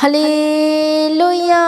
Hallelujah.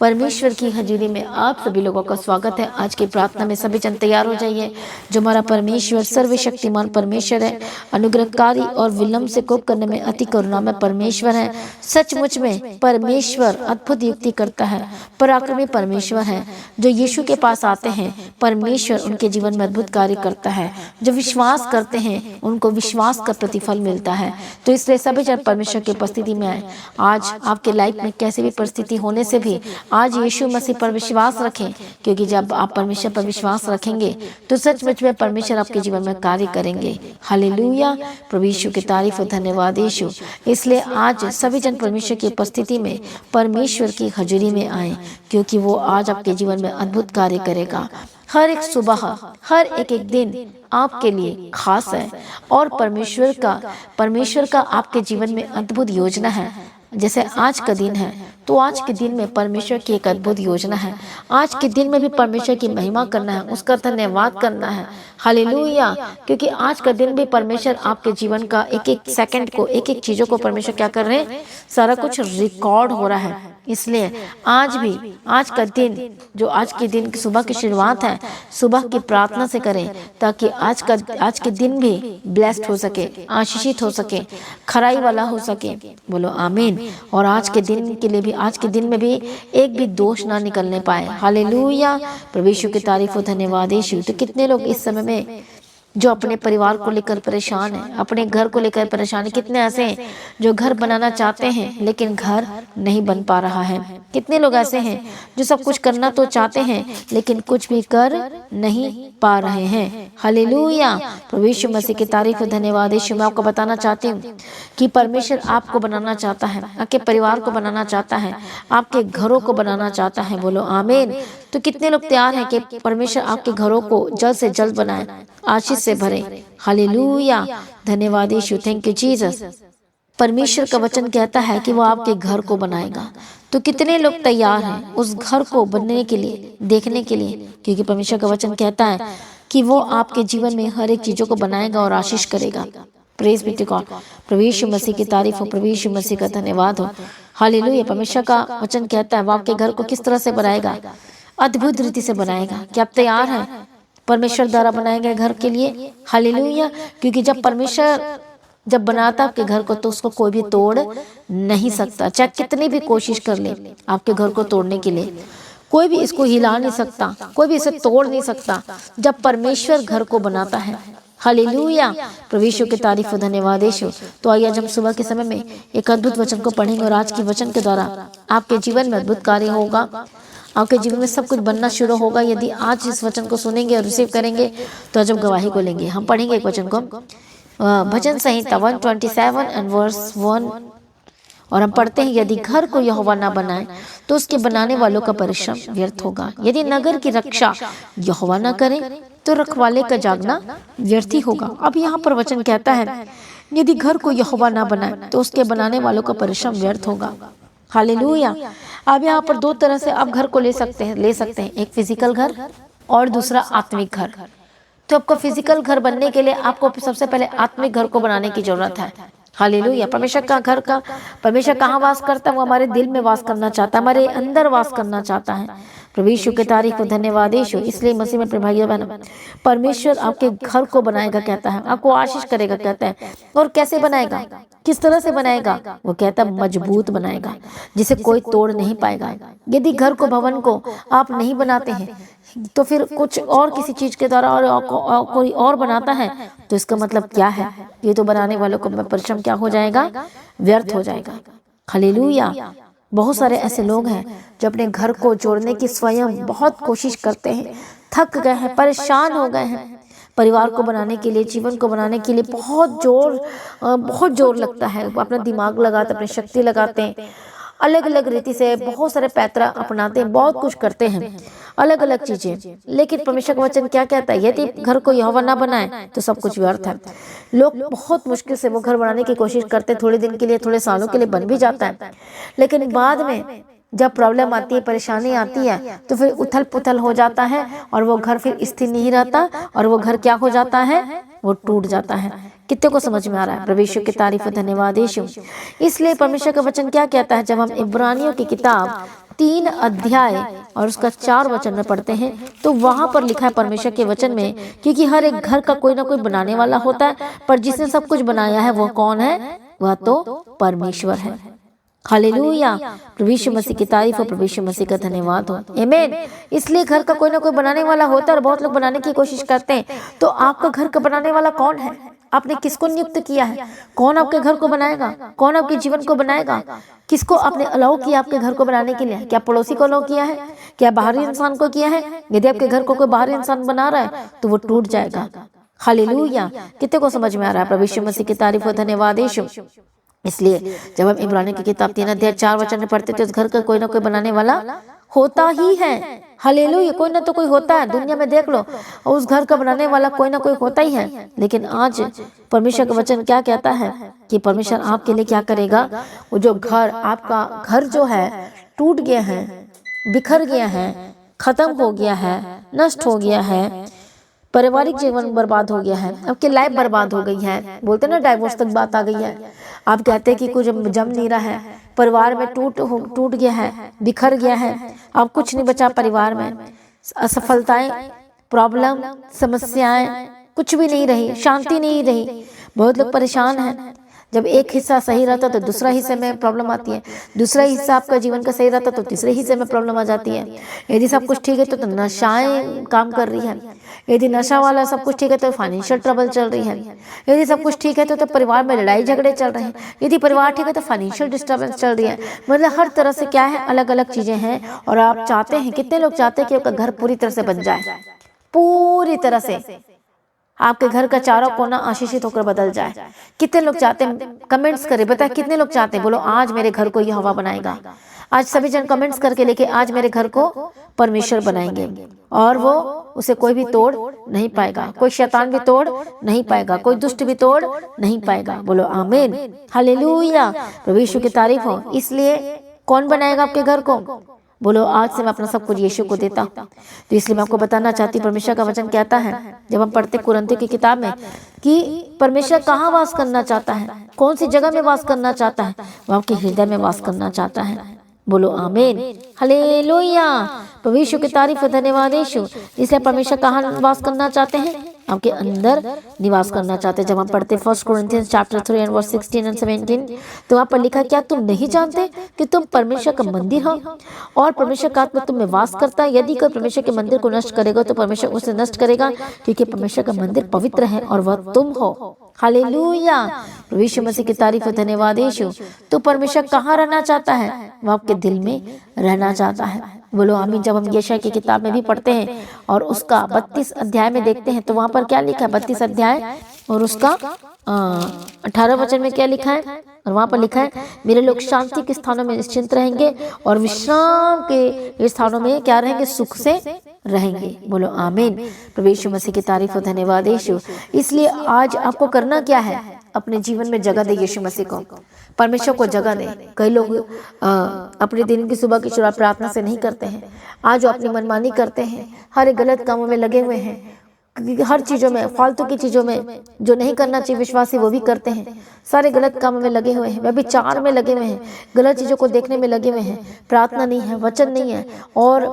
परमेश्वर की हजूरी में आप सभी लोगों का स्वागत है। आज की प्रार्थना में सभी जन तैयार हो जाइए। जो हमारा परमेश्वर सर्वशक्तिमान परमेश्वर है, अनुग्रहकारी और विलंब से कोप करने में अति करुणामय परमेश्वर है। सचमुच में परमेश्वर अद्भुत युक्ति करता है, पराक्रमी परमेश्वर है। जो यीशु के पास आते हैं, परमेश्वर उनके जीवन में अद्भुत कार्य करता है। जो विश्वास करते हैं उनको विश्वास का प्रतिफल मिलता है। तो इसलिए सभी जन परमेश्वर की उपस्थिति में आए। आज आपके लाइफ में कैसी भी परिस्थिति होने से भी आज यीशु मसीह पर विश्वास रखें, क्योंकि जब आप परमेश्वर पर विश्वास रखेंगे तो सचमुच में परमेश्वर आपके जीवन में कार्य करेंगे। हालेलुया। प्रभु यीशु की तारीफ और धन्यवाद यीशु। इसलिए आज सभी जन परमेश्वर की उपस्थिति में परमेश्वर की हजूरी में आए, क्योंकि वो आज आपके जीवन में अद्भुत कार्य करेगा। हर एक सुबह, हर एक दिन आपके लिए खास है और परमेश्वर का आपके जीवन में अद्भुत योजना है। जैसे आज का दिन है तो आज के दिन में परमेश्वर की एक अद्भुत योजना है। आज के दिन में भी परमेश्वर की महिमा करना है, उसका धन्यवाद करना है। हालेलुया। क्योंकि आज का दिन भी परमेश्वर आपके जीवन का एक एक सेकंड को, एक एक चीजों को परमेश्वर क्या कर रहे हैं, सारा कुछ रिकॉर्ड हो रहा है। इसलिए आज भी, आज का दिन जो आज के दिन की सुबह की शुरुआत है, सुबह की प्रार्थना से करें, ताकि आज के दिन भी ब्लेस्ड हो सके, आशीषित हो सके, खराई वाला हो सके। बोलो आमीन। और आज के दिन के लिए भी, आज के दिन में भी एक भी दोष ना निकलने पाए। हालेलुया। प्रभु यीशु की तारीफ और धन्यवाद यीशु। तो कितने लोग इस समय में जो अपने परिवार को लेकर परेशान है, अपने घर को लेकर परेशान है। कितने ऐसे हैं जो घर बनाना चाहते हैं लेकिन घर नहीं बन पा रहा है। कितने लोग ऐसे हैं जो सब कुछ करना तो चाहते हैं लेकिन कुछ भी कर नहीं पा रहे हैं। हालेलुया। प्रभु यीशु मसीह की तारीफ और धन्यवाद यीशु। मैं आपको बताना चाहती हूँ कि परमेश्वर आपको बनाना चाहता है, आपके परिवार को बनाना चाहता है, आपके घरों को बनाना चाहता है। बोलो आमीन। तो कितने लोग तैयार हैं कि परमेश्वर आपके घरों को जल्द से जल्द बनाए, आशीष से भरे। हालेलुया। धन्यवाद यीशु। Thank you Jesus. परमेश्वर का वचन कहता है कि वो आपके घर को बनाएगा। तो कितने लोग तैयार हैं उस घर को बनने के लिए, देखने के लिए? क्योंकि परमेश्वर का वचन कहता है कि वो आपके जीवन में हर एक चीजों को बनाएगा और आशीष करेगा। Praise be to God. प्रभु यीशु मसीह की तारीफ हो, प्रभु यीशु मसीह का धन्यवाद हो। हालेलुया। परमेश्वर का वचन कहता है वो आपके घर को किस तरह से बनाएगा, अद्भुत रीति से बनाएगा। क्या आप तैयार हैं परमेश्वर द्वारा बनाए गए घर के लिए? हालेलुया। क्योंकि जब परमेश्वर जब बनाता आपके घर को तो उसको कोई भी तोड़ नहीं सकता। चाहे कितनी भी कोशिश कर ले आपके घर को तोड़ने के लिए, कोई भी इसको हिला नहीं सकता, कोई भी इसे तोड़ नहीं सकता जब परमेश्वर घर को बनाता है। हालेलुया। प्रभु यीशु की तारीफ और धन्यवाद यीशु। तो आइए आज हम सुबह के समय में एक अद्भुत वचन को पढ़ेंगे और आज के वचन के द्वारा आपके जीवन में अद्भुत कार्य होगा। आपके जीवन में सब कुछ बनना शुरू होगा यदि आज इस वचन को सुनेंगे और रिसीव करेंगे तो आज हम गवाही को लेंगे। हम पढ़ेंगे एक वचन को, भजन संहिता 127 एंड वर्स 1, और हम पढ़ते हैं, यदि घर को यहोवा ना बनाए तो उसके बनाने वालों का परिश्रम व्यर्थ होगा। यदि नगर की रक्षा यहोवा ना करे तो रखवाले का जागना व्यर्थ ही होगा। अब यहाँ पर वचन कहता है यदि घर को यहोवा ना बनाए तो उसके बनाने वालों का परिश्रम व्यर्थ होगा। हालेलुया। अब यहाँ पर दो तरह से आप घर को ले सकते हैं, एक फिजिकल घर और दूसरा आत्मिक घर। तो आपको फिजिकल घर बनने के लिए आपको सबसे पहले आत्मिक घर को बनाने की जरूरत है। हालेलुया। परमेश्वर कहाँ वास करता है? वो हमारे दिल में वास करना चाहता है, हमारे अंदर वास करना चाहता है। प्रभु यीशु की तारीफ और धन्यवाद यीशु। इसलिए मसीह में प्रिय भाइयों बहनों, परमेश्वर आपके घर को बनाएगा कहता है, आपको आशीष करेगा कहता है। और कैसे बनाएगा, किस तरह से बनाएगा? वो कहता है मजबूत बनाएगा, जिसे कोई तोड़ नहीं पाएगा। यदि घर को, भवन को आप नहीं बनाते हैं तो फिर कुछ और किसी चीज के द्वारा और कोई और बनाता है तो इसका मतलब क्या है? ये तो बनाने वालों को परिश्रम क्या हो जाएगा? व्यर्थ हो जाएगा। हालेलुया। बहुत सारे ऐसे लोग हैं जो अपने घर को जोड़ने की स्वयं बहुत कोशिश करते हैं, थक गए हैं, परेशान हो गए हैं। परिवार को बनाने के लिए, जीवन को बनाने के लिए बहुत जोर लगता है। अपना दिमाग लगाते, अपनी शक्ति लगाते हैं, अलग अलग रीति से बहुत सारे पैतरा अपनाते हैं, बहुत कुछ करते हैं, अलग अलग चीजें। लेकिन परमेश्वर का वचन क्या कहता है? यदि घर को यहोवा ना बनाए तो सब कुछ व्यर्थ है। लोग बहुत मुश्किल से वो घर बनाने की कोशिश करते हैं, थोड़े दिन के लिए, थोड़े सालों के लिए बन भी जाता है, लेकिन बाद में जब प्रॉब्लम आती है, परेशानी आती है तो फिर उथल पुथल हो जाता है और वो घर फिर स्थिर नहीं रहता और वो घर क्या हो जाता है? वो टूट जाता है। कितने को समझ में आ रहा है? प्रभु यीशु की तारीफ है, धन्यवाद यीशु। इसलिए परमेश्वर का वचन क्या कहता है? जब हम इब्रानियों की किताब 3 अध्याय और उसका 4 वचन में पढ़ते हैं तो वहां पर लिखा है परमेश्वर के वचन में, क्योंकि हर एक घर का कोई ना कोई बनाने वाला होता है, पर जिसने सब कुछ बनाया है वो कौन है? वह तो परमेश्वर है। हालेलुया, प्रभु यीशु मसीह की तारीफ हो, प्रभु यीशु मसीह का धन्यवाद हो, आमीन। इसलिए घर का कोई ना कोई बनाने वाला होता है और बहुत लोग बनाने की कोशिश करते हैं। तो आपका घर का बनाने वाला कौन है? आपने किसको नियुक्त किया है? कौन आपके घर को बनाएगा? कौन आपके जीवन को बनाएगा? किसको आपने अलाउ किया आपके घर को बनाने के लिए? क्या पड़ोसी को अलाउ किया है? क्या बाहरी इंसान को किया है? यदि आपके घर को कोई बाहरी इंसान बना रहा है तो वो टूट जाएगा। हालेलुया, कितने को समझ में आ रहा है? प्रभु यीशु मसीह की तारीफ हो, धन्यवाद यीशु। इसलिए जब हम इब्रानियों की किताब 3 अध्याय 4 वचन में पढ़ते तो उस घर का कोई ना कोई बनाने वाला होता ही है। हालेलुया, कोई ना तो कोई होता है, दुनिया में देख लो, और उस घर का बनाने वाला कोई ना कोई होता ही है। लेकिन आज परमेश्वर का वचन क्या कहता है कि परमेश्वर आपके लिए क्या करेगा? वो जो घर, आपका घर जो है टूट गया है, बिखर गया है, खत्म हो गया है, नष्ट हो गया है, पारिवारिक जीवन बर्बाद हो गया है, आपकी लाइफ बर्बाद हो गई है, बोलते ना डाइवोर्स तक बात आ गई है, आप कहते हैं कि कुछ जम नहीं रहा है, परिवार में टूट गया है, बिखर गया है, अब कुछ नहीं बचा परिवार में, असफलताएं, प्रॉब्लम, समस्याएं, कुछ भी नहीं रही, शांति नहीं रही, बहुत लोग परेशान हैं। जब एक हिस्सा सही रहता तो दूसरा हिस्से में प्रॉब्लम आती है, दूसरा हिस्सा आपका जीवन का सही रहता तो तीसरे हिस्से में प्रॉब्लम आ जाती है। यदि सब कुछ ठीक है तो नशाएं काम कर रही है, यदि नशा वाला सब कुछ ठीक है तो फाइनेंशियल ट्रबल चल रही है, यदि सब कुछ ठीक है तो परिवार में लड़ाई झगड़े चल रहे हैं, यदि परिवार ठीक है तो फाइनेंशियल डिस्टर्बेंस चल रही है। मतलब हर तरह से क्या है, अलग अलग चीजें हैं। और आप चाहते हैं, कितने लोग चाहते हैं कि आपका घर पूरी तरह से बन जाए, पूरी तरह से आपके घर का चारों कोना आशीषित होकर बदल जाए? कितने लोग चाहते हैं? कमेंट्स करें, बताए कितने लोग चाहते हैं? बोलो आज मेरे घर को ये हवा बनाएगा। आज सभी जन कमेंट्स करके लेके आज मेरे घर को परमेश्वर बनाएंगे और वो उसे कोई भी तोड़ नहीं पाएगा, कोई शैतान भी तोड़ नहीं पाएगा, कोई दुष्ट भी तोड़ नहीं पाएगा। बोलो आमीन, हालेलुया, प्रभु यीशु की तारीफ हो। इसलिए कौन बनाएगा आपके घर को? बोलो आज से मैं अपना सब कुछ यीशु को देता हूँ। तो इसलिए मैं आपको बताना चाहती हूँ, परमेश्वर का वचन कहता है जब हम पढ़ते कुरिन्थियों की किताब में कि परमेश्वर कहाँ वास करना चाहता है, कौन सी जगह में वास करना चाहता है? वो आपके हृदय में वास करना चाहता है। बोलो आमीन, हालेलुया, प्रभु यीशु की तारीफ, धन्यवाद यीशु। इसलिए परमेश्वर कहाँ वास करना चाहते हैं? आपके अंदर निवास करना चाहते हैं। जब हम पढ़ते 1 कोरिन्थियंस चैप्टर 3 एंड वर्स 16 एंड 17, तो वहाँ पर लिखा, क्या तुम नहीं जानते कि तुम परमेश्वर का मंदिर हो और परमेश्वर का आत्मा तुम में वास करता है? यदि कोई परमेश्वर के मंदिर को नष्ट करेगा तो परमेश्वर उसे नष्ट करेगा, क्योंकि परमेश्वर का मंदिर पवित्र है और वह तुम हो। हालेलुया, प्रभु यीशु मसीह की तारीफ है, धन्यवाद यीशु। तो परमेश्वर कहाँ रहना चाहता है? वह आपके दिल में रहना चाहता है। बोलो आमीन। जब हम यशायाह की किताब में भी पढ़ते हैं और उसका 32 अध्याय में देखते हैं तो वहां पर क्या लिखा है? 32 अध्याय और उसका 18 वचन में क्या लिखा है? और वहां पर लिखा है, मेरे लोग शांति के स्थानों में निश्चिंत रहेंगे और विश्राम के स्थानों में क्या रहेंगे? सुख से रहेंगे। बोलो आमीन, प्रभु यीशु मसीह की तारीफ हो, धन्यवाद यीशु। इसलिए आज आपको करना क्या है? अपने जीवन में जगह दे यीशु मसीह को, परमेश्वर को जगह दे। कई लोग अपने दिन की सुबह की शुरुआत प्रार्थना से नहीं करते हैं, आज वो अपनी मनमानी करते हैं, हर एक गलत कामों में लगे हुए हैं, हर चीजों में, फालतू की चीजों में जो नहीं करना चाहिए विश्वासी वो भी करते हैं, सारे गलत कामों में लगे हुए हैं, व्यभिचार में लगे हुए हैं, गलत चीजों को देखने में लगे हुए हैं, प्रार्थना नहीं है, वचन नहीं है और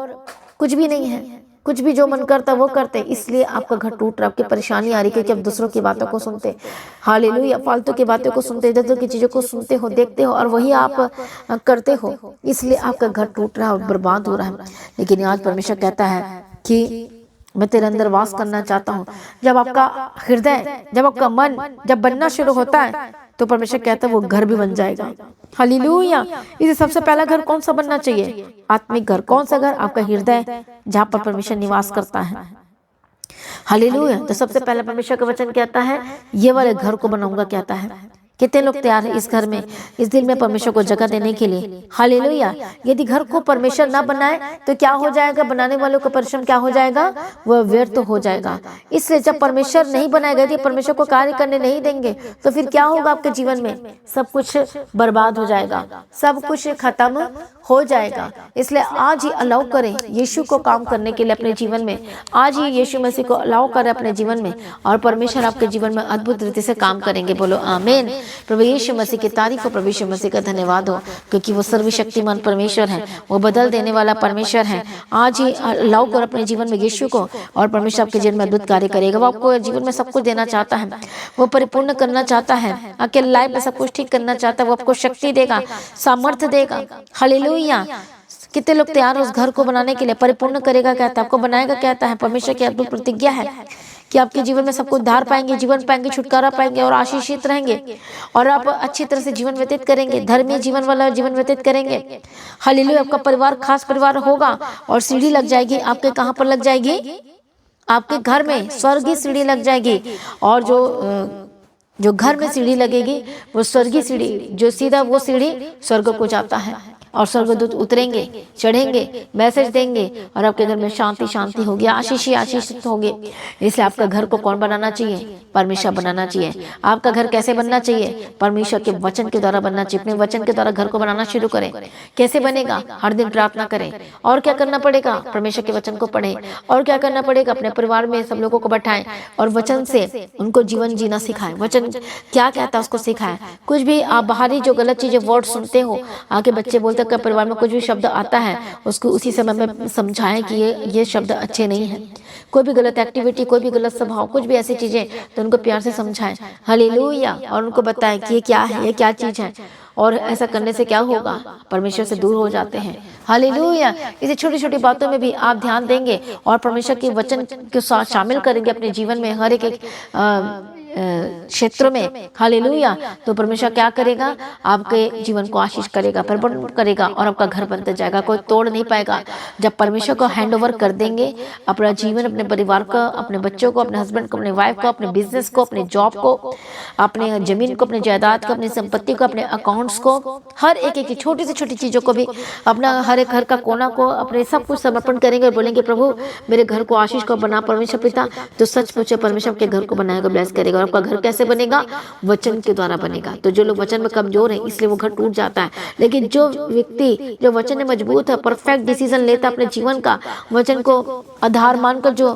कुछ भी नहीं है, कुछ भी जो मन करता वो करते। इसलिए आपका घर टूट रहा, आपकी परेशानी आ रही है क्योंकि आप दूसरों की बातों को सुनते, हालेलुया, फालतू की बातों को सुनते, इधर की चीजों को सुनते हो, देखते हो और वही आप करते हो, इसलिए आपका घर टूट रहा है और बर्बाद हो रहा है। लेकिन आज परमेश्वर कहता है कि मैं तेरे अंदर वास करना चाहता हूँ। जब आपका हृदय, जब आपका मन जब बनना शुरू होता है तो परमेश्वर कहता है वो घर भी बन जाएगा। हालेलुया। इसे सबसे पहला घर कौन सा बनना चाहिए? आत्मिक घर। कौन सा घर? आपका हृदय, जहाँ पर परमेश्वर निवास करता है। हालेलुया। तो सबसे पहला परमेश्वर का वचन कहता है ये वाले घर को बनाऊंगा, कहता है। कितने लोग तैयार हैं इस घर में, इस दिल में परमेश्वर को जगह देने के लिए? हालेलुया। यदि घर को परमेश्वर ना बनाए तो क्या हो जाएगा? बनाने वालों का परिश्रम क्या हो जाएगा? वह व्यर्थ हो जाएगा। इसलिए जब परमेश्वर नहीं बनाएगा, यदि परमेश्वर को कार्य करने नहीं देंगे तो फिर क्या होगा आपके जीवन में? सब कुछ बर्बाद हो जाएगा, सब कुछ खत्म हो जाएगा। इसलिए आज ही अलाउ करें यीशु को काम करने के लिए अपने जीवन में। आज ही यीशु मसीह को अलाउ करें अपने जीवन में और परमेश्वर आपके जीवन में अद्भुत रीति से काम करेंगे। बोलो आमीन। प्रभु यीशु मसीह की तारीफ हो, प्रभु यीशु मसीह का धन्यवाद हो, क्योंकि वो सर्वशक्तिमान परमेश्वर है, वो बदल देने वाला परमेश्वर है। आज ही अलाउ कर अपने जीवन में यीशु को, और परमेश्वर आपके जीवन में अद्भुत कार्य करेगा। वो आपको जीवन में सब कुछ देना चाहता है, वो परिपूर्ण करना चाहता है, आपके लाइफ में सब कुछ ठीक करना चाहता है। वो आपको शक्ति देगा, सामर्थ्य देगा। हालेलुया। कितने लोग तैयार हो उस घर को बनाने के लिए? परिपूर्ण करेगा कहता है, आपको बनाएगा कहता है। परमेश्वर की अद्भुत प्रतिज्ञा है कि आपके जीवन में सब कुछ उद्धार पाएंगे, जीवन पाएंगे, छुटकारा पाएंगे और आशीषित रहेंगे, और आप अच्छी तरह से जीवन व्यतीत करेंगे, धर्मीय जीवन वाला जीवन व्यतीत करेंगे। हालेलुया। आपका परिवार खास परिवार होगा, और सीढ़ी लग जाएगी आपके। कहाँ पर लग जाएगी? आपके घर में स्वर्गीय सीढ़ी लग जाएगी। और जो घर में सीढ़ी लगेगी वो स्वर्गीय सीढ़ी, जो सीधा वो सीढ़ी स्वर्ग को जाता है, और स्वर्गदूत उतरेंगे, चढ़ेंगे, मैसेज देंगे, और आपके घर में शांति शांति होगी, आशीष ही आशीषित होगी। इसलिए आपका घर को कौन बनाना चाहिए? परमेश्वर बनाना चाहिए। आपका घर कैसे बनना चाहिए? परमेश्वर के वचन के द्वारा बनना चाहिए। अपने वचन के द्वारा घर को बनाना शुरू करें। कैसे बनेगा? हर दिन प्रार्थना करें। और क्या करना पड़ेगा? परमेश्वर के वचन को पढ़ें। और क्या करना पड़ेगा? अपने परिवार में सब लोगों को बैठाएं और वचन से उनको जीवन जीना सिखाएं। वचन क्या कहता है उसको सिखाएं। कुछ भी आप बाहरी जो गलत चीजें वर्ड सुनते हो, आके बच्चे बोलते का परिवार में कुछ भी शब्द आता है, उसको उसी समय में समझाएं कि ये शब्द अच्छे नहीं है। कोई भी गलत एक्टिविटी, कोई भी गलत स्वभाव, कुछ भी ऐसी चीजें, तो उनको प्यार से समझाएं। हालेलुया। और उनको बताएं कि ये क्या है, ये क्या चीज है, और ऐसा करने से क्या होगा? परमेश्वर से दूर हो जाते हैं। हालेलुया। इसी छोटी छोटी बातों में भी आप ध्यान देंगे और परमेश्वर के वचन के साथ शामिल करेंगे अपने जीवन में, हर एक क्षेत्रों में। हालेलुया। तो परमेश्वर क्या करेगा? आपके जीवन को आशीष करेगा, परिपूर्ण करेगा, और आपका घर बनता जाएगा। कोई तोड़ नहीं पाएगा। जब परमेश्वर को हैंड ओवर कर देंगे अपना जीवन, अपने परिवार को, अपने बच्चों को, अपने हस्बैंड को, अपने वाइफ को, अपने बिजनेस को, अपने जॉब को, अपने जमीन को, अपने जायदाद को, अपनी संपत्ति को, अपने अकाउंट्स को, हर एक छोटी से छोटी चीजों को भी, अपना हर एक घर का कोना को, अपने सब कुछ समर्पण करेंगे और बोलेंगे प्रभु मेरे घर को आशीष को बना परमेश्वर पिता। तो सचमुच परमेश्वर के घर को बनाएगा, ब्लेस करेगा। आपका घर कैसे बनेगा? वचन के द्वारा बनेगा। तो जो लोग वचन में कमजोर हैं, इसलिए वो घर टूट जाता है। लेकिन जो व्यक्ति जो वचन में मजबूत है, परफेक्ट डिसीजन लेता है अपने जीवन का, वचन को आधार मानकर जो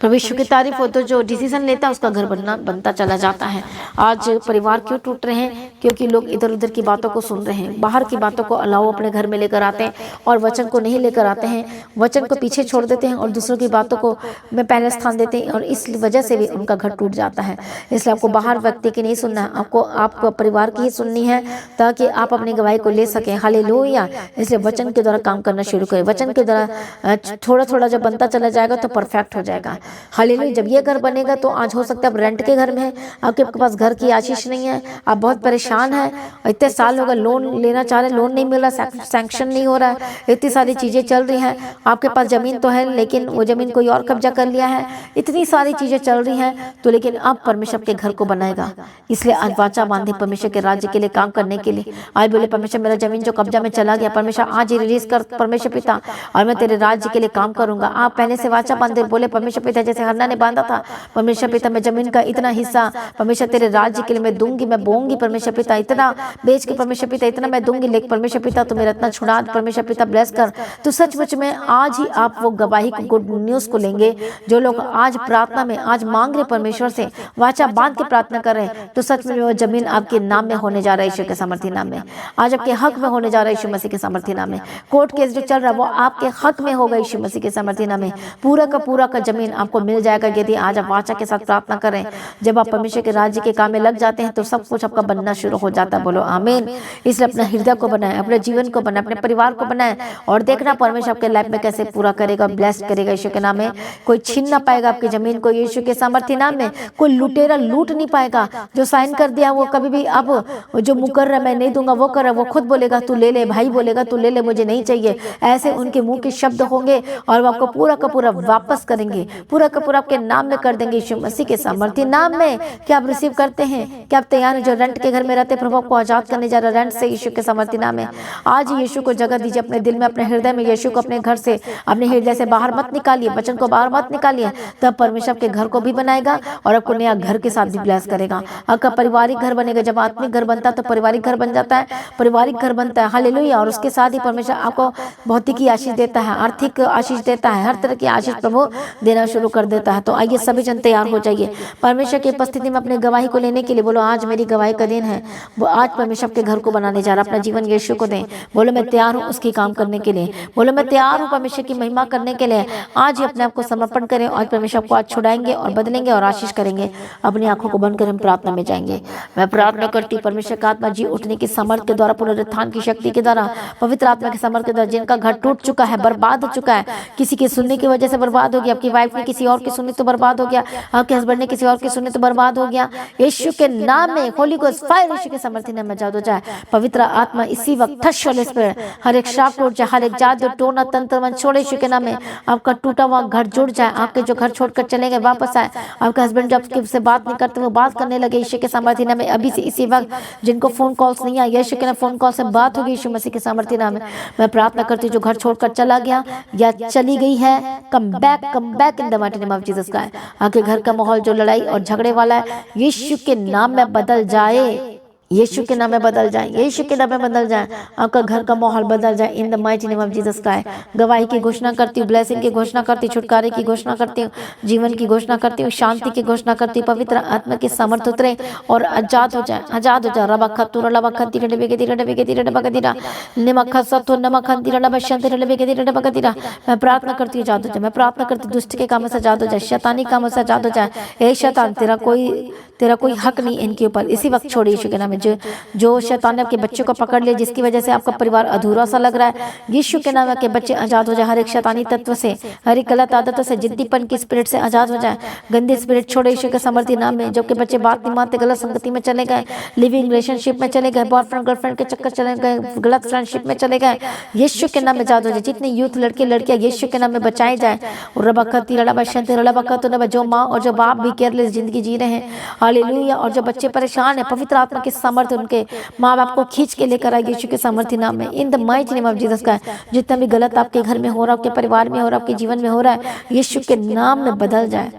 परमेश्वर की तारीफ हो, तो जो डिसीजन लेता है उसका घर बनता चला जाता है। आज परिवार क्यों टूट रहे हैं? क्योंकि लोग इधर उधर की बातों को सुन रहे हैं, बाहर की बातों को अलाव अपने घर में लेकर आते हैं और वचन को नहीं लेकर आते हैं। वचन को पीछे छोड़ देते हैं और दूसरों की बातों को में पहले स्थान देते हैं, और इस वजह से भी उनका घर टूट जाता है। इसलिए आपको बाहर व्यक्ति की नहीं सुनना है, आपको परिवार की ही सुननी है, ताकि आप अपनी गवाही को ले सकें। हालेलुया। इसलिए वचन के द्वारा काम करना शुरू करें। वचन के द्वारा थोड़ा थोड़ा जब बनता चला जाएगा तो परफेक्ट हो जाएगा। हालेलुया। जब ये घर बनेगा तो आज हो सकता है आप रेंट के घर में है, आपके पास घर की आशीष नहीं है, आप बहुत परेशान हैं, इतने साल हो गए लोन लेना चाह रहे हैं, लोन नहीं मिल रहा, सैंक्शन नहीं हो रहा है, इतनी सारी चीजें चल रही हैं। आपके पास जमीन तो है लेकिन वो जमीन कोई और कब्जा कर लिया है, इतनी सारी चीजें चल रही हैं, तो लेकिन अब परमेश्वर के घर को बनाएगा। इसलिए आज वाचा बांधे परमेश्वर के राज्य के लिए काम करने के लिए। आज बोले परमेश्वर मेरा जमीन जो कब्जा में चला गया, परमेश्वर आज ही रिलीज कर परमेश्वर पिता, और मैं तेरे राज्य के लिए काम करूंगा। आप पहले से वाचा बांधे बोले परमेश्वर पिता, जैसे हन्ना ने बांधा था, परमेश्वर पिता मैं जमीन का इतना हिस्सा परमेश्वर तेरे राज्य के लिए मैं दूंगी, मैं बोऊंगी परमेश्वर पिता, इतना बेच के परमेश्वर पिता इतना मैं दूंगी, लेकिन परमेश्वर पिता तो मेरा इतना छुड़ा परमेश्वर पिता ब्लेस कर। तो सचमुच में आज ही आप वो गवाही को, गुड न्यूज को लेंगे। जो लोग आज प्रार्थना में आज मांग रहे परमेश्वर से, वाचा बांध के प्रार्थना कर रहे हैं, तो सच में वो जमीन आपके नाम में होने जा रहा है, ईश्वर के सामर्थी नाम में। आज आपके हक में होने जा रहा है, यीशु मसीह के सामर्थी नाम में। कोर्ट केस जो चल रहा है वो आपके हक में होगा, यीशु मसीह के सामर्थी नाम में। पूरा का जमीन आपको मिल जाएगा यदि आज आप वाचा के साथ प्रार्थना करें। जब आप परमेश्वर के राज्य के काम में लग जाते हैं तो सब कुछ आपका बनना शुरू हो जाता है। बोलो आमीन। इसलिए अपना हृदय को बनाए, अपने जीवन को बनाए, अपने परिवार को बनाए, और देखना परमेश्वर आपके लाइफ में कैसे पूरा करेगा, ब्लेस करेगा यीशु के नाम में। कोई छीन ना पाएगा आपकी जमीन को, यीशु के सामर्थी नाम में। कोई लुटेरा लूट नहीं पाएगा। जो साइन कर दिया वो कभी भी अब जो मुकर्रर मैं नहीं दूंगा, वो कर रहा, वो खुद बोलेगा तू ले ले, भाई बोलेगा तू ले ले, मुझे नहीं चाहिए, ऐसे उनके मुंह के शब्द होंगे और वो आपको पूरा का पूरा वापस करेंगे, पूरा का पूरा आपके नाम में कर देंगे यीशु मसीह के सामर्थ्य नाम में। क्या आप रिसीव करते हैं? क्या आप तैयार हैं? जो रेंट के घर में रहते प्रभु आपको आजाद करने जा रहा है रेंट से यीशु के सामर्थ्य नाम में। आज यीशु को जगह दीजिए अपने दिल में, अपने हृदय में। यीशु को अपने घर से, अपने हृदय से बाहर मत निकालिए, वचन को बाहर मत निकालिए, तब परमेश्वर आपके घर को भी बनाएगा और आपको नया घर के साथ भी ब्लेस करेगा। आपका पारिवारिक घर बनेगा। जब आत्मिक घर बनता है तो पारिवारिक घर बन जाता है, पारिवारिक घर बनता है। हालेलुया। और उसके साथ ही परमेश्वर आपको भौतिक आशीष देता है, आर्थिक आशीष देता है, हर तरह की आशीष प्रभु देना शुरू कर देता है। तो आइए सभी जन तैयार हो जाइए परमेश्वर की उपस्थिति में अपने गवाही को लेने के लिए। बोलो आज मेरी गवाही का दिन है। वो आज परमेश्वर के घर को बनाने जा रहा है, अपना जीवन यीशु को दें। बोलो मैं तैयार हूँ उसकी काम करने के लिए। बोलो मैं तैयार हूँ परमेश्वर की महिमा करने के लिए। आज ही अपने आप को समर्पण करें और परमेश्वर को आज छुड़ाएंगे और बदलेंगे और आशीष करेंगे। अपनी आंखों को बंद कर हम प्रार्थना में जाएंगे। मैं प्रार्थना करती परमेश्वर का आत्मा जी उठने की समर्थ के द्वारा, पुनरुत्थान की शक्ति के द्वारा, पवित्र आत्मा के समर्थ के द्वारा, जिनका घर टूट चुका है, बर्बाद हो चुका है, किसी के सुनने की वजह से बर्बाद हो गया, आपकी वाइफ ने किसी और की सुनी तो बर्बाद हो गया, आपके हस्बैंड ने किसी और की सुनी तो बर्बाद हो गया, यीशु के नाम में होली गोस्ट फायर यीशु के समर्थन में मचा दो जाए। पवित्र आत्मा इसी वक्त ठश होली स्पिरिट, हर एक श्राप टूट जाए, हर एक जादू टोना तंत्र मन छोड़े यीशु के नाम में। आपका टूटा हुआ घर जुड़ जाए, आपके जो घर छोड़कर चले गए वापस आए, आपका हस्बैंड जब आपसे बात नहीं करते वो बात करने लगे यीशु के समर्थन में। अभी से इसी वक्त जिनको फोन कॉल्स नहीं आए, यीशु के नाम फोन कॉल से बात होगी यीशु मसीह के सामर्थ्य नाम में। मैं प्रार्थना करती हूँ जो घर छोड़कर चला गया या चली गई है, come back in the mighty name of Jesus Christ. आपके घर का माहौल जो लड़ाई और झगड़े वाला है यीशु के नाम में बदल जाए, यीशु के नाम में बदल जाए, यीशु के नाम में बदल जाए। आपका घर का माहौल बदल जाए in the mighty name of Jesus Christ. गवाही की घोषणा करती हूँ, ब्लेसिंग की घोषणा करती हूँ, छुटकारे की घोषणा करती हूँ, जीवन की घोषणा करती हूँ, शांति की घोषणा करती हूँ। पवित्र आत्मा की समर्थ उतरे और आजाद हो जाए, आजाद हो जाए। रबा तुर लबा खंती रडबे के तिरडबे के तिरडबा का तिरा निमक सतो नमक खंती रडबा शंति रडबे के तिरडबा का तिरा। मैं प्रार्थना करती हूँ आजाद हो जाए। मैं प्रार्थना करती हूँ दुष्ट के कामों से आजाद हो जाए, शैतानी कामों से आजाद हो जाए। ए शैतान तेरा कोई हक नहीं इनके ऊपर, इसी वक्त छोड़िए यीशु के नाम में। जो शैतान ने आपके बच्चों को पकड़ लिया, जिसकी वजह से आपका परिवार अधूरा सा लग रहा है, यीशु के नाम में के बच्चे आजाद हो जाए। हर एक शैतानी तत्व से, हर एक गलत आदतों से, जिद्दीपन की स्पिरिट से आजाद हो जाए। गंदे स्पिरिट छोड़े यीशु के समर्थी नाम में। जो कि बच्चे बात नहीं मानते, गलत संगति में चले गए, लिविंग रिलेशनशिप में चले गए, बॉयफ्रेंड गर्लफ्रेंड के चक्कर चले गए, गलत फ्रेंडशिप में चले गए, यीशु के नाम में आजाद हो जाए। जितने यूथ लड़के लड़कियां यीशु के नाम में बचाए जाए। जो माँ और जो बाप भी केयरलेस जिंदगी जी रहे हैं, हालेलुया। और जो बच्चे परेशान है, पवित्र आत्मा के समर्थ उनके माँ बाप को खींच के लेकर आए यीशु के सामर्थ्य नाम में in the mighty name of Jesus का। जितना भी गलत आपके घर में हो रहा है, आपके परिवार में हो रहा है, आपके जीवन में हो रहा है, यीशु के नाम में बदल जाए,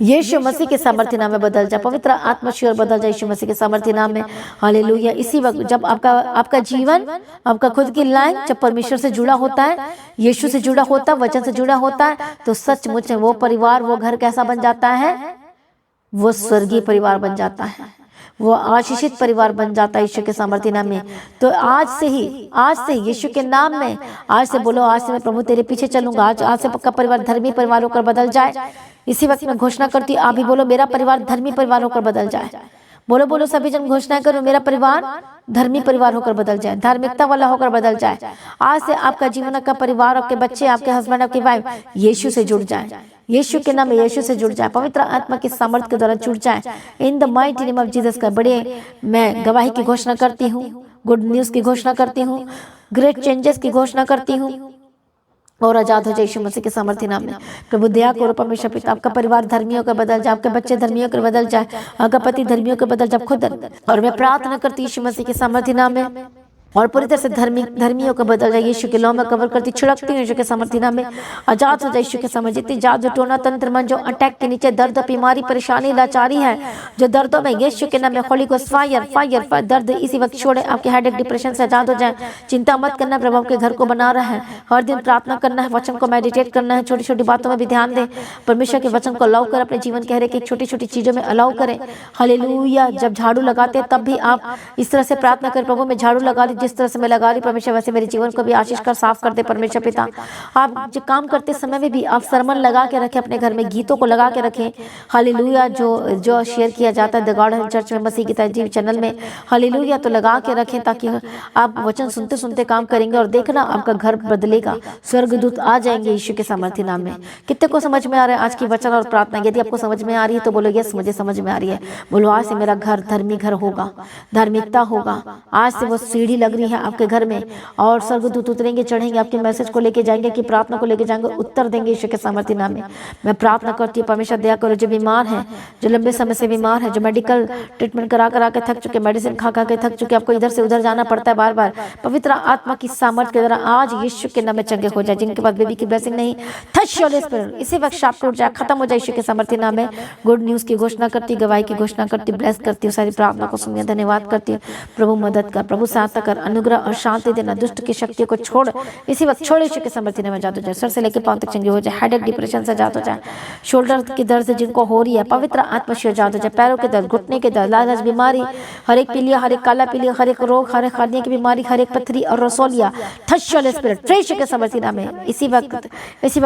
यीशु मसीह के सामर्थ्य नाम में बदल जाए। पवित्र आत्मा श्योर बदल जाए यीशु मसीह के सामर्थ्य नाम में। हालेलुया। इसी वक्त जब आपका जीवन, आपका खुद की लाइन जब परमेश्वर से जुड़ा होता है, यीशु से जुड़ा होता है, वचन से जुड़ा होता है, तो सचमुच वो परिवार, वो घर कैसा बन जाता है? वो स्वर्गीय परिवार बन जाता है, वो आशीषित परिवार बन जाता है यीशु के सामर्थ्य नाम में। तो आज से यीशु के नाम में आज से बोलो, आज से मैं प्रभु तेरे पीछे चलूंगा। आज से पक्का परिवार धर्मी परिवार होकर बदल जाए। इसी वक्त मैं घोषणा करती हूँ, आप भी बोलो मेरा परिवार धर्मी परिवार होकर बदल जाए। बोलो सभी जन घोषणा करो, मेरा परिवार धर्मी परिवार होकर बदल जाए, धार्मिकता वाला होकर बदल जाए। आज से आपका जीवन, आपका परिवार, आपके बच्चे, आपके हस्बैंड, आपकी वाइफ यीशु से जुड़ जाए, यीशु के नाम में यीशु से जुड़ जाए, पवित्र आत्मा की सामर्थ्य के द्वारा जुड़ जाए in the mighty name of Jesus का। बड़े मैं गवाही की घोषणा करती हूँ, गुड न्यूज की घोषणा करती हूँ, ग्रेट चेंजेस की घोषणा करती हूँ और आजाद हो जाए यीशु मसीह के सामर्थ्य नाम में। प्रभु दया करो परमेश्वर पिता, आपका परिवार धर्मियों का बदल जाए, आपके बच्चे धर्मियों का बदल जाए, आपका पति धर्मियों का बदल जाए खुद। और मैं प्रार्थना करती यीशु मसीह के सामर्थ्य नाम में, और पूरी तरह से धर्मियों का बदल जाए। यीशु के लौ में कवर करती, छिड़कती हूँ यीशु के सामर्थ्य नाम में। आजाद हो जाए यीशु के समझ। जितनी जादू टोना तंत्र मन जो अटैक के नीचे दर्द, बीमारी, परेशानी, लाचारी है, जो दर्दों में यीशु के नाम में Holi Ghost fire fire fire, दर्द इसी वक्त छोड़े। आपके हेडेक डिप्रेशन से आजाद हो जाए। चिंता मत करना, प्रभु के घर को बना रहा है। हर दिन प्रार्थना करना है, वचन को मेडिटेट करना है, छोटी छोटी बातों में भी ध्यान दें। परमेश्वर के वचन को अलाउ कर अपने जीवन के हर एक छोटी छोटी चीजों में अलाउ करें। हालेलुया। जब झाड़ू लगाते हैं तब भी आप इस तरह से प्रार्थना करें, प्रभु मैं झाड़ू लगा ली, जिस तरह से मैं लगा रही परमेश्वर वैसे मेरे जीवन को भी आशीष कर साफ कर दे परमेश्वर पिता। आप जो काम करते समय में भी आप सरमन लगा के रखें, अपने घर में गीतों को लगा के रखें। हालेलुया। जो शेयर किया जाता है द गॉड चर्च में, मसीह की तहजीब चैनल में, हालेलुया, तो लगा के रखें ताकि आप वचन सुनते सुनते काम करेंगे और देखना आपका घर बदलेगा, स्वर्गदूत आ जाएंगे यीशु के सामर्थ्य नाम में। कितने को समझ में आ रहा है आज की वचन और प्रार्थना? यदि आपको समझ में आ रही है तो बोलो यस, मुझे समझ में आ रही है। बोलो आज से मेरा घर धर्मी घर होगा, धार्मिकता होगा। आज से वो सीढ़ी लग रही है आपके घर में, और स्वर्गदूत उतरेंगे चढ़ेंगे आपके मैसेज को लेके जाएंगे, कि प्रार्थना को लेके जाएंगे, उत्तर देंगे यीशु के सामर्थ्य नाम में। मैं प्रार्थना करती हूँ परमेश्वर दया करो, जो बीमार है, जो लंबे समय से बीमार है, जो मेडिकल ट्रीटमेंट करा करा के थक चुके, मेडिसिन खा खा के थक चुके, आपको इधर से उधर जाना पड़ता है बार बार, पवित्र आत्मा की सामर्थ्य के द्वारा आज यीशु के नाम में चंगे हो जाए। जिनके पास बेबी की ब्लेसिंग नहीं, टच होली स्पिरिट, इसी वक्त शाप टूट जाए, खत्म हो जाए यीशु के सामर्थ्य नाम में। गुड न्यूज की घोषणा करती, गवाही की घोषणा करती, ब्लेस करती हूँ, सारी प्रार्थना को सुनिए, धन्यवाद करती हूँ। प्रभु मदद कर, प्रभु सहायता कर, अनुग्रह और शांति देना, दुष्ट की शक्तियों को छोड़, इसी वक्त छोड़ यीशु के सामर्थ्य नाम में आजाद हो जाए। सर से लेकर पांव तक चंगे हो जाए, हेडेक डिप्रेशन से आजाद हो जाए, शोल्डर की दर्द जिनको हो रही है पवित्र आत्मा से आजाद हो जाए, पैरों के दर्द, घुटने के दर्द, लालच बीमारी, हर एक पीलिया, हर एक काला पीलिया, हर एक रोग, हर एक खाने की बीमारी, हर एक पथरी और रसोलिया, टच होली स्पिरिट, फ्रेश के सामर्थ्य नाम में इसी वक्त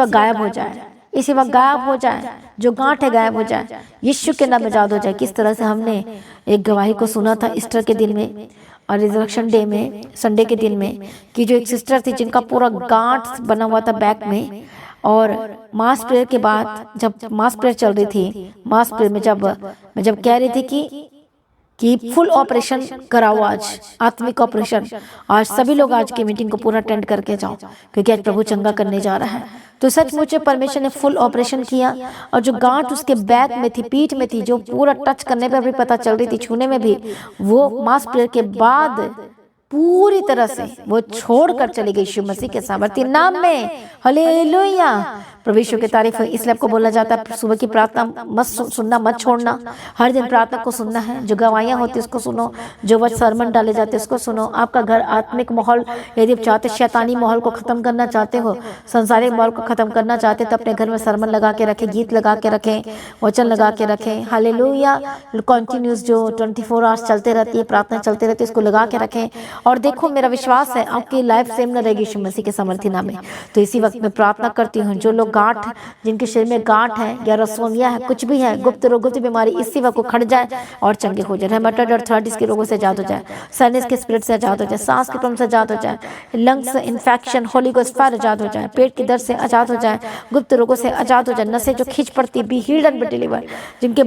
गायब हो जाए, इसी वक्त गायब हो जाए, जो गांठ है गायब हो जाए, यीशु के नाम में आजाद हो जाए। किस तरह से हमने एक गवाही को सुना था ईस्टर के दिन में और रिजरेक्शन डे में, संडे के दिन में, कि जो एक सिस्टर थी जिनका पूरा गांठ बना हुआ था बैक में, और मास प्रेयर के बाद जब मास प्रेयर चल रही थी, मास प्रेयर में जब कह रही थी कि फुल ऑपरेशन कराओ, आज आत्मिक ऑपरेशन, आज सभी लोग आज की मीटिंग को पूरा अटेंड करके जाओ, क्योंकि आज प्रभु चंगा करने जा रहा है। तो सचमुच परमेश्वर ने फुल ऑपरेशन किया, और जो गांठ उसके बैक में थी, पीठ में थी, जो पूरा टच करने पर भी पता चल रही थी, छूने में भी, वो मास प्रेयर के बाद पूरी तरह से वो छोड़कर चली गई यीशु मसीह के सामर्थ्य नाम में। हालेलुया, प्रभु यीशु की तारीफ है। इसलिए आपको बोला जाता है सुबह की प्रार्थना मत सुनना, मत छोड़ना, हर दिन प्रार्थना को सुनना है। जो गवाहियां होती है उसको सुनो, जो वच सरमन डाले जाते हैं उसको सुनो। आपका घर आत्मिक माहौल यदि आप चाहते, शैतानी माहौल को खत्म करना चाहते हो, संसारिक माहौल को खत्म करना चाहते, तो अपने घर में सरमन लगा के रखें, गीत लगा के रखें, वचन लगा के रखें। हालेलुया, कंटिन्यूस जो 24 आवर्स चलते रहती है, प्रार्थना चलते रहती है, उसको लगा के रखें। और देखो मेरा विश्वास है आपकी लाइफ सेम न रहेगी यीशु मसीह के सामर्थ्य नाम में। तो इसी वक्त मैं प्रार्थना करती हूँ, जो लोग गांठ, जिनके शरीर में गांठ है या रसोनिया है, कुछ भी है, गुप्त रोग, गुप्त बीमारी, इसी वक्त को खड़ जाए और चंगे हो जाए। हेमाटाइड और आर्थराइटिस के रोगों से आजाद हो जाए, साइनस के स्पिरिट से आजाद हो जाए, सांस के प्रॉब्लम से आजाद हो जाए, lungs infection, Holy Ghost fire आजाद हो जाए, पेट की दर्द से आजाद हो जाए, गुप्त रोगों से आजाद हो जाए, नसें जो खींच पड़ती, be healed and B deliver, जिनके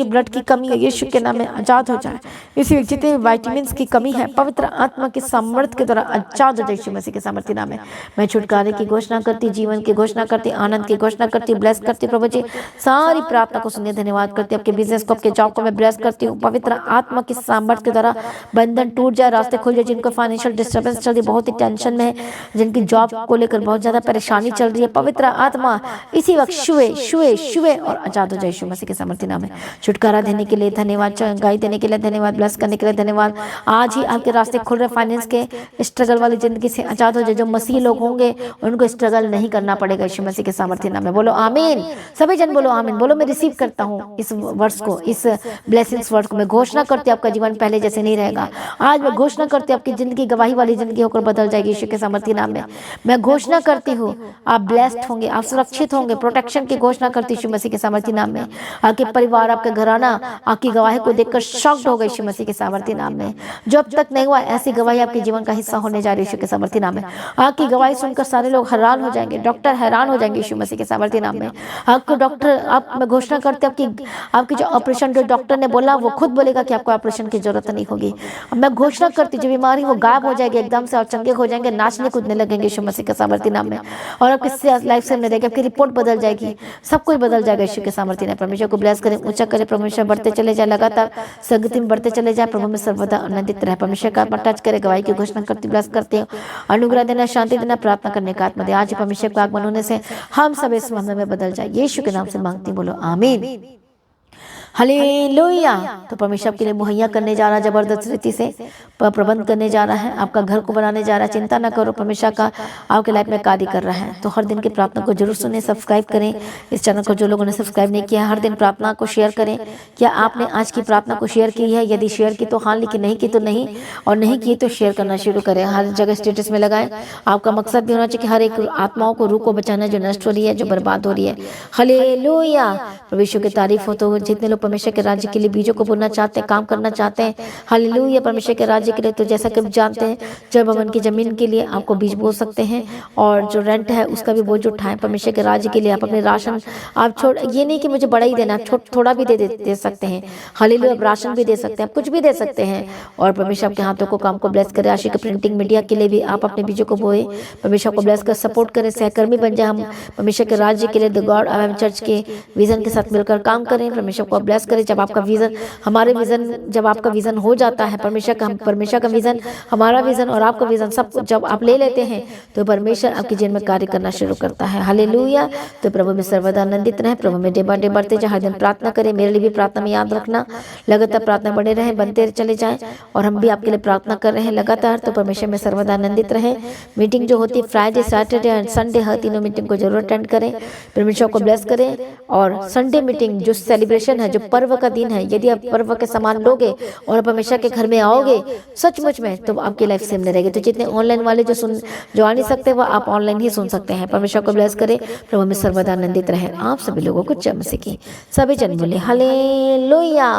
ब्लड की कमी है यीशु के नाम में आजाद हो जाए। इसी जितने विटामिन्स की कमी है पवित्र आत्मा के सामर्थ्य के द्वारा आजाद हो जाए यीशु मसीह के सामर्थ्य नाम में। मैं छुटकारे की घोषणा करती, जीवन की घोषणा करती, आनंद की घोषणा करती, ब्लेस करती। प्रभु जी सारी प्रार्थना को सुनिए, धन्यवाद करती, आपके बिजनेस को, आपके जॉब को मैं ब्लेस करती हूँ। पवित्र आत्मा की सामर्थ्य के द्वारा बंधन टूट जाए, रास्ते खुल जाए। जिनको फाइनेंशियल डिस्टर्बेंस चल रही है, बहुत ही टेंशन में है, जिनकी जॉब को लेकर बहुत ज्यादा परेशानी चल रही है, पवित्र आत्मा इसी वक्त छुए और आजाद हो जाए यीशु मसीह के सामर्थ्य नाम में। छुटकारा देने के लिए धन्यवाद, चंगाई देने के लिए धन्यवाद, ब्लेस करने के लिए धन्यवाद। आज ही आपके रास्ते खुल रहे, फाइनेंस के स्ट्रगल वाली जिंदगी से आजाद हो जाए। जो मसीह लोग होंगे उनको स्ट्रगल नहीं करना पड़ेगा यीशु मसीह के सामर्थ्य नाम में। बोलो आमीन, सभी जन बोलो आमीन। बोलो मैं रिसीव करता हूँ इस वर्ष को, इस ब्लेसिंग्स वर्ष को। मैं घोषणा करती हूँ आपका जीवन पहले जैसे नहीं रहेगा। आज मैं घोषणा करती हूँ आपकी जिंदगी गवाही वाली जिंदगी होकर बदल जाएगी यीशु के सामर्थ्य नाम में। मैं घोषणा करती हूँ आप ब्लेस्ड होंगे, आप सुरक्षित होंगे। प्रोटेक्शन की घोषणा करती हूँ यीशु मसीह के सामर्थ्य नाम में। आपके परिवार, आपके घराना आपकी गवाही को देखकर शॉक्ड होगा यीशु मसीह के सामर्थ्य नाम में। जो अब तक नहीं हुआ ऐसी गवाही आपके जीवन का हिस्सा होने जा रही है यीशु के सामर्थ्य नाम में। आपकी गवाही सुनकर सारे लोग हैरान हो जाएंगे, डॉक्टर हैरान हो जाएंगे यीशु मसीह के सामर्थ्य नाम में। आपको डॉक्टर, आप मैं घोषणा करते आपकी जो ऑपरेशन जो डॉक्टर ने बोला वो खुद बोलेगा कि आपको ऑपरेशन की जरूरत नहीं होगी। अब मैं घोषणा करती जो बीमारी वो गायब हो जाएगी एकदम से और चंगे हो जाएंगे, नाचने कूदने लगेंगे यीशु मसीह के सामर्थ्य नाम में। और आपकी लाइफ से रहेगी, आपकी रिपोर्ट बदल जाएगी, सब कुछ बदल जाएगा यीशु के सामर्थ्य नाम। परमेश्वर को ब्लेस करें, ऊंचा करें, परमेश्वर बढ़ते चले जाए, लगातार संगति में बढ़ते चले जाए, प्रभु में सर्वदा आनंदित रहे। परमेश्वर का आत्मा टच करे, गवाही की घोषणा करती, ब्लेस करते हैं, अनुग्रह देना, शांति देना, प्रार्थना करने का आत्मा दे। आज परमेश्वर को आगमन होने से हम सब इस मामले में बदल जाए, यीशु के नाम से मांगती, बोलो आमीन, हालेलुया। तो परमेश्वर आपके लिए मुहैया करने जा रहा है, जबरदस्त रीति से प्रबंध करने जा रहा है, आपका घर को बनाने जा रहा है। चिंता ना करो, परमेश्वर का आपके लाइफ में कार्य कर रहा है। तो हर दिन की प्रार्थना को जरूर सुने, सब्सक्राइब करें इस चैनल को। जो लोगों ने सब्सक्राइब नहीं किया, हर दिन प्रार्थना को शेयर करें। क्या आपने आज की प्रार्थना को शेयर की है? यदि शेयर की तो हाँ लिखी, नहीं की तो नहीं, और नहीं की तो शेयर करना शुरू करें। हर जगह स्टेटस में लगाएं। आपका मकसद भी होना चाहिए कि हर एक आत्माओं को, रूह को बचाना जो नष्ट हो रही है, जो बर्बाद हो रही है। हालेलुया, प्रभु यीशु की तारीफ हो। तो जितने लोग परमेश्वर के राज्य के लिए बीजों को बोना चाहते हैं, काम करना चाहते हैं, हालेलुया, परमेश्वर के राज्य के लिए, तो जैसा कि आप जानते हैं जड़ भवन की जमीन के लिए आपको बीज बो सकते हैं, और जो रेंट है उसका भी बोझ उठाएं परमेश्वर के राज्य के लिए। आप अपने राशन आप छोड़, ये नहीं कि मुझे बड़ा ही देना, थोड़ा भी दे सकते हैं, हालेलुया, आप राशन भी दे सकते हैं, आप कुछ भी दे सकते हैं। और परमेश्वर आपके हाथों को काम को ब्लेस करे। आशी के प्रिंटिंग मीडिया के लिए भी आप अपने बीजों को बोए, परमेश्वर को ब्लेस कर सपोर्ट करें, सहकर्मी बन जाए, हम परमेश्वर के राज्य के लिए द गॉड एवं चर्च के विजन के साथ मिलकर काम करें। परमेश्वर को ब्लेस करें। जब आपका विजन हमारे विजन, जब आपका विजन हो जाता है परमेश्वर का विजन, हमारा विजन और आपका विजन सब जब आप ले लेते हैं तो परमेश्वर आपके जीवन में कार्य करना शुरू करता है। हालेलुया। तो प्रभु में सर्वदा आनंदित रहे, प्रभु में डे बाय डे बढ़ते जाए। हर दिन प्रार्थना करें, मेरे लिए भी प्रार्थना में याद रखना, लगातार प्रार्थना बने रहे, बनते चले जाएं, और हम भी आपके लिए प्रार्थना कर रहे हैं लगातार। तो परमेश्वर में सर्वदा आनंदित रहे। मीटिंग जो होती है फ्राइडे, सैटरडे एंड संडे, हर तीनों मीटिंग को जरूर अटेंड करें। परमेश्वर को ब्लेस करें। और संडे मीटिंग जो सेलिब्रेशन है, जो पर्व का दिन है, यदि आप पर्व के सामान लोगे और परमेश्वर के घर में आओगे सचमुच में, तो आपकी लाइफ सेम नहीं रहेगी। तो जितने ऑनलाइन वाले जो आ नहीं सकते वो आप ऑनलाइन ही सुन सकते हैं। परमेश्वर को ब्लेस करें। प्रभु में सर्वदा आनंदित रहे। आप सभी लोगों को जय मसीह की। सभी जन बोले हालेलुया।